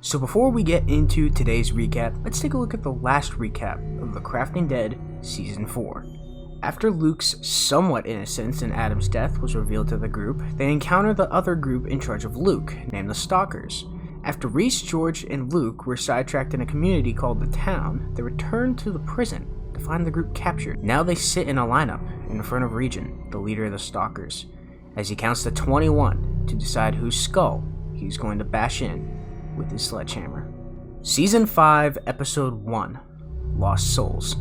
So before we get into today's recap, let's take a look at the last recap of The Crafting Dead Season 4. After Luke's somewhat innocence in Adam's death was revealed to the group, they encounter the other group in charge of Luke, named the Stalkers. After Reese, George, and Luke were sidetracked in a community called the Town, they returned to the prison to find the group captured. Now they sit in a lineup in front of Regin, the leader of the Stalkers, as he counts to 21 to decide whose skull he's going to bash in with his sledgehammer. Season 5, Episode 1, Lost Souls.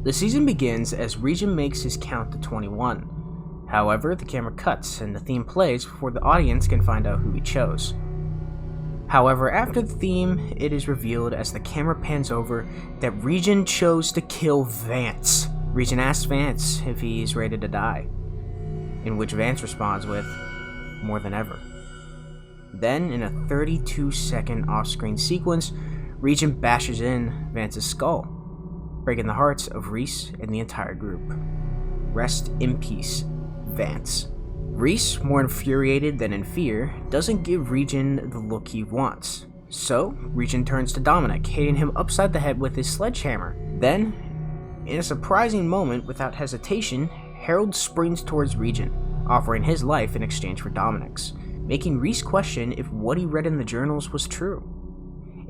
The season begins as Regin makes his count to 21. However, the camera cuts and the theme plays before the audience can find out who he chose. However, after the theme, it is revealed as the camera pans over that Regin chose to kill Vance. Regin asks Vance if he is ready to die, in which Vance responds with, "More than ever." Then, in a 32-second off-screen sequence, Regin bashes in Vance's skull, breaking the hearts of Reese and the entire group. Rest in peace, Vance. Reese, more infuriated than in fear, doesn't give Regin the look he wants. So, Regin turns to Dominic, hitting him upside the head with his sledgehammer. Then, in a surprising moment, without hesitation, Harold springs towards Regin, offering his life in exchange for Dominic's, making Reese question if what he read in the journals was true.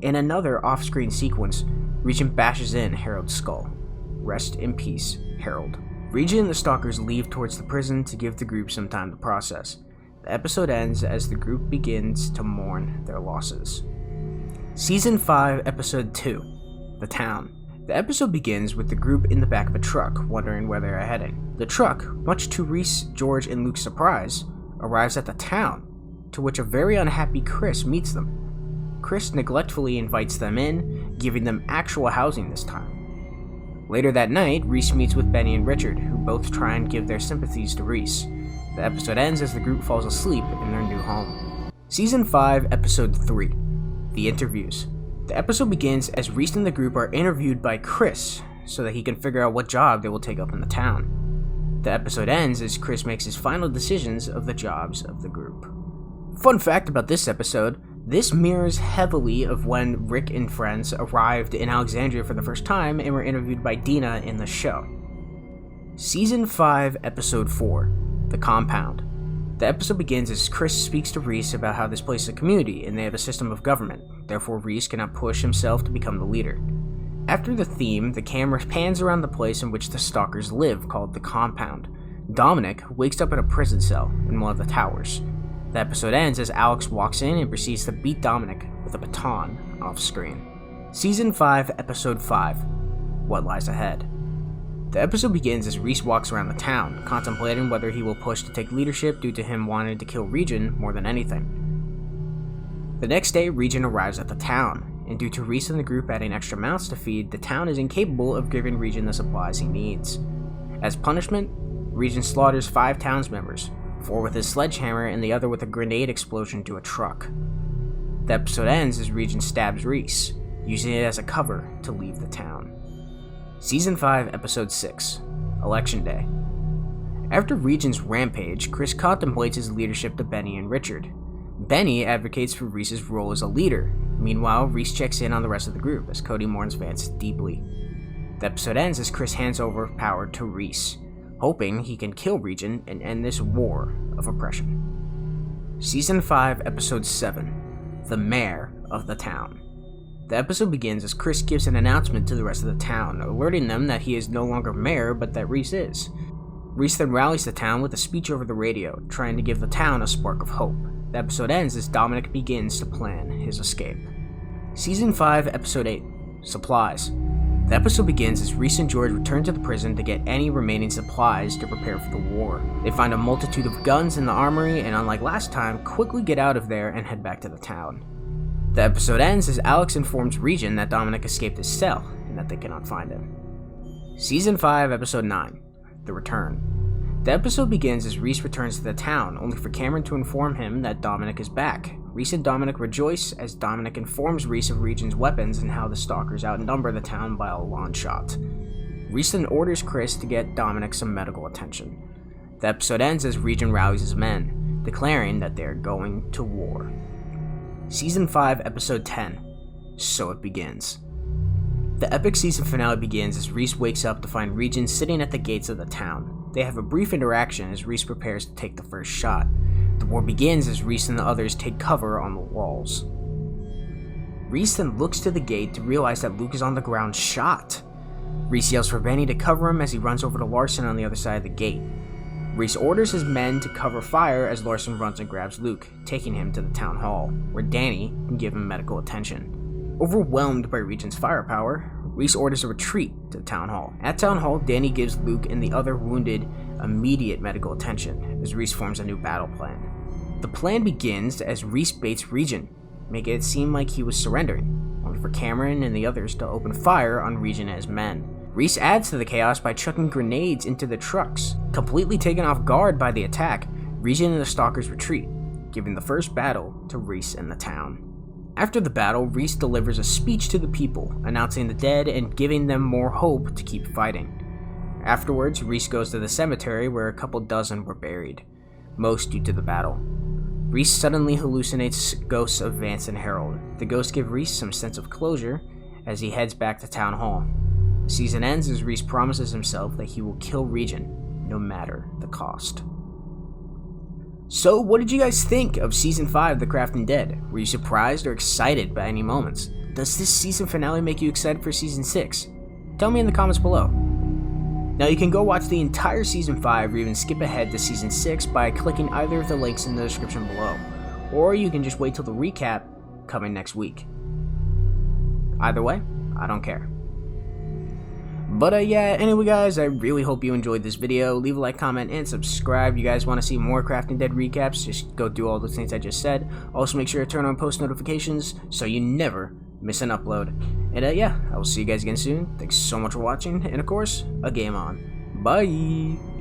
In another off-screen sequence, Regin bashes in Harold's skull. Rest in peace, Harold. Regin and the Stalkers leave towards the prison to give the group some time to process. The episode ends as the group begins to mourn their losses. Season 5, Episode 2, The Town. The episode begins with the group in the back of a truck, wondering where they are heading. The truck, much to Reese, George, and Luke's surprise, arrives at the town, to which a very unhappy Chris meets them. Chris neglectfully invites them in, giving them actual housing this time. Later that night, Reese meets with Benny and Richard, who both try and give their sympathies to Reese. The episode ends as the group falls asleep in their new home. Season 5, Episode 3, The Interviews. The episode begins as Reese and the group are interviewed by Chris, so that he can figure out what job they will take up in the town. The episode ends as Chris makes his final decisions of the jobs of the group. Fun fact about this episode, this mirrors heavily of when Rick and friends arrived in Alexandria for the first time and were interviewed by Dina in the show. Season 5, Episode 4, The Compound. The episode begins as Chris speaks to Reese about how this place is a community and they have a system of government, therefore Reese cannot push himself to become the leader. After the theme, the camera pans around the place in which the Stalkers live, called The Compound. Dominic wakes up in a prison cell in one of the towers. The episode ends as Alex walks in and proceeds to beat Dominic with a baton off screen. Season 5, Episode 5, What Lies Ahead. The episode begins as Reese walks around the town, contemplating whether he will push to take leadership due to him wanting to kill Regin more than anything. The next day, Regin arrives at the town, and due to Reese and the group adding extra mouths to feed, the town is incapable of giving Regin the supplies he needs. As punishment, Regin slaughters 5 towns members, 4 with his sledgehammer and the other with a grenade explosion to a truck. The episode ends as Regin stabs Reese, using it as a cover to leave the town. Season 5, Episode 6, Election Day. After Regin's rampage, Chris contemplates his leadership to Benny and Richard. Benny advocates for Reese's role as a leader. Meanwhile, Reese checks in on the rest of the group as Cody mourns Vance deeply. The episode ends as Chris hands over power to Reese, hoping he can kill Regin and end this war of oppression. Season 5, Episode 7, The Mayor of the Town. The episode begins as Chris gives an announcement to the rest of the town, alerting them that he is no longer mayor, but that Reese is. Reese then rallies the town with a speech over the radio, trying to give the town a spark of hope. The episode ends as Dominic begins to plan his escape. Season 5, Episode 8, Supplies. The episode begins as Reese and George return to the prison to get any remaining supplies to prepare for the war. They find a multitude of guns in the armory and, unlike last time, quickly get out of there and head back to the town. The episode ends as Alex informs Regin that Dominic escaped his cell and that they cannot find him. Season 5, Episode 9, The Return. The episode begins as Reese returns to the town, only for Cameron to inform him that Dominic is back. Reese and Dominic rejoice as Dominic informs Reese of Regin's weapons and how the Stalkers outnumber the town by a long shot. Reese then orders Chris to get Dominic some medical attention. The episode ends as Regin rallies his men, declaring that they are going to war. Season 5, Episode 10, So It Begins. The epic season finale begins as Reese wakes up to find Regin sitting at the gates of the town. They have a brief interaction as Reese prepares to take the first shot. The war begins as Reese and the others take cover on the walls. Reese then looks to the gate to realize that Luke is on the ground shot. Reese yells for Benny to cover him as he runs over to Larson on the other side of the gate. Reese orders his men to cover fire as Larson runs and grabs Luke, taking him to the town hall, where Danny can give him medical attention. Overwhelmed by Regin's firepower, Reese orders a retreat to the town hall. At town hall, Danny gives Luke and the other wounded immediate medical attention as Reese forms a new battle plan. The plan begins as Reese baits Regin, making it seem like he was surrendering, only for Cameron and the others to open fire on Regin and his men. Reese adds to the chaos by chucking grenades into the trucks. Completely taken off guard by the attack, Regin and the stalkers retreat, giving the first battle to Reese and the town. After the battle, Reese delivers a speech to the people, announcing the dead and giving them more hope to keep fighting. Afterwards, Reese goes to the cemetery where a couple dozen were buried, most due to the battle. Reese suddenly hallucinates ghosts of Vance and Harold. The ghosts give Reese some sense of closure as he heads back to town hall. The season ends as Reese promises himself that he will kill Regin, no matter the cost. So, what did you guys think of Season 5 The Crafting Dead? Were you surprised or excited by any moments? Does this season finale make you excited for Season 6? Tell me in the comments below. Now you can go watch the entire Season 5 or even skip ahead to Season 6 by clicking either of the links in the description below. Or you can just wait till the recap coming next week. Either way, I don't care. But yeah, anyway guys, I really hope you enjoyed this video. Leave a like, comment, and subscribe. You guys want to see more Crafting Dead recaps, just go do all those things I just said. Also make sure to turn on post notifications so you never miss an upload. And yeah, I will see you guys again soon. Thanks so much for watching, and of course, a game on. Bye!